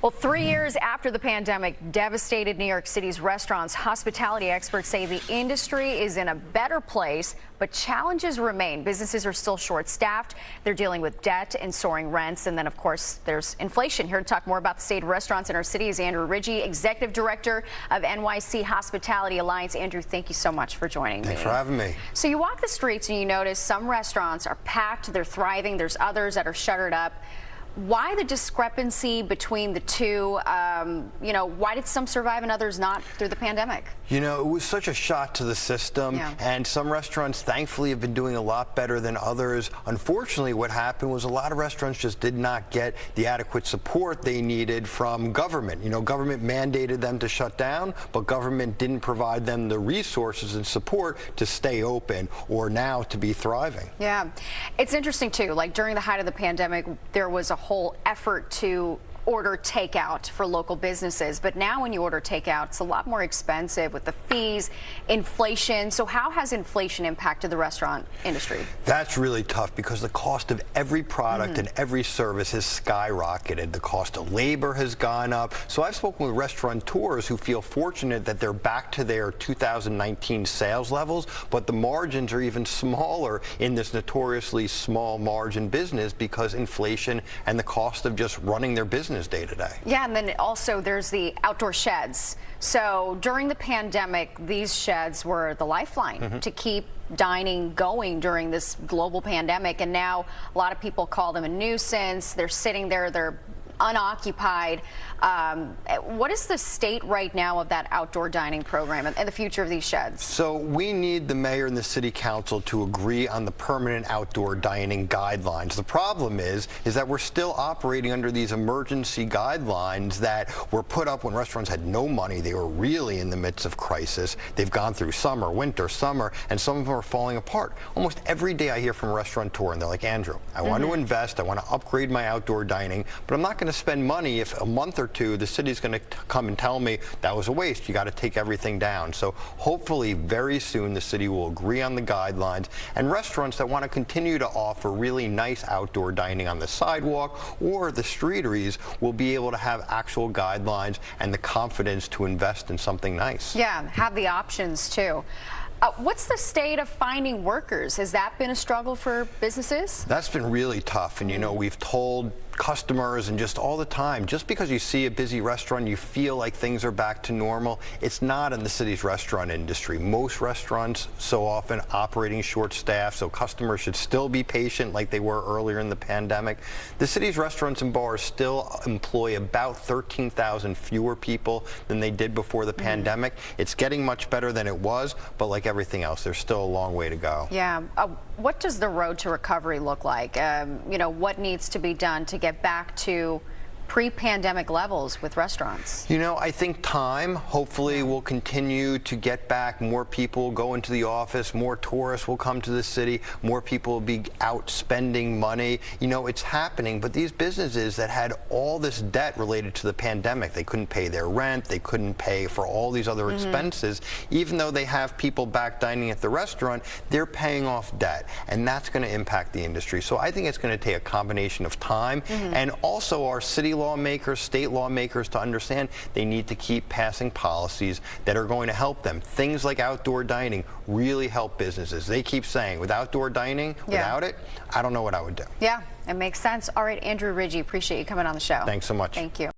Well, 3 years after the pandemic devastated New York City's restaurants, hospitality experts say the industry is in a better place, but challenges remain. Businesses are still short-staffed. They're dealing with debt and soaring rents. And then, of course, there's inflation. Here to talk more about the state of restaurants in our city is Andrew Rigie, Executive Director of NYC Hospitality Alliance. Andrew, thank you so much for joining me. Thanks for having me. So you walk the streets and you notice some restaurants are packed, they're thriving. There's others that are shuttered up. Why the discrepancy between the two? Why did some survive and others not through the pandemic? You know, it was such a shot to the system, and some restaurants thankfully have been doing a lot better than others. Unfortunately, what happened was a lot of restaurants just did not get the adequate support they needed from government. You know, government mandated them to shut down, but government didn't provide them the resources and support to stay open or now to be thriving. Yeah, it's interesting too, like during the height of the pandemic, there was a whole effort to order takeout for local businesses, but now when you order takeout, it's a lot more expensive with the fees, inflation. So how has inflation impacted the restaurant industry? That's really tough because the cost of every product and every service has skyrocketed. The cost of labor has gone up. So I've spoken with restaurateurs who feel fortunate that they're back to their 2019 sales levels, but the margins are even smaller in this notoriously small margin business because inflation and the cost of just running their business day to day. Yeah, and then also there's the outdoor sheds. So during the pandemic, these sheds were the lifeline to keep dining going during this global pandemic. And now a lot of people call them a nuisance. They're sitting there, they're unoccupied. What is the state right now of that outdoor dining program and the future of these sheds? So we need the mayor and the city council to agree on the permanent outdoor dining guidelines. The problem is that we're still operating under these emergency guidelines that were put up when restaurants had no money. They were really in the midst of crisis. They've gone through summer, winter, summer, and some of them are falling apart. Almost every day I hear from a restaurateur and they're like, Andrew, I want to invest, I want to upgrade my outdoor dining, but I'm not going to spend money if a month or two the city's going to come and tell me that was a waste. You got to take everything down. So hopefully very soon the city will agree on the guidelines, and restaurants that want to continue to offer really nice outdoor dining on the sidewalk or the streeteries will be able to have actual guidelines and the confidence to invest in something nice. Yeah, have the options too. What's the state of finding workers? Has that been a struggle for businesses? That's been really tough, and you know, we've told customers and just all the time, just because you see a busy restaurant, you feel like things are back to normal. It's not in the city's restaurant industry. Most restaurants so often operating short staff, so customers should still be patient like they were earlier in the pandemic. The city's restaurants and bars still employ about 13,000 fewer people than they did before the pandemic. It's getting much better than it was, but like everything else, there's still a long way to go. Yeah. What does the road to recovery look like? What needs to be done to get back to pre-pandemic levels with restaurants? You know, I think time hopefully will continue to get back. More people will go into the office, more tourists will come to the city, more people will be out spending money. You know, it's happening, but these businesses that had all this debt related to the pandemic, they couldn't pay their rent, they couldn't pay for all these other expenses, even though they have people back dining at the restaurant, they're paying off debt, and that's going to impact the industry. So I think it's going to take a combination of time and also our city lawmakers, state lawmakers to understand they need to keep passing policies that are going to help them. Things like outdoor dining really help businesses. They keep saying, with outdoor dining, without it, I don't know what I would do. Yeah, it makes sense. All right, Andrew Rigie, appreciate you coming on the show. Thanks so much. Thank you.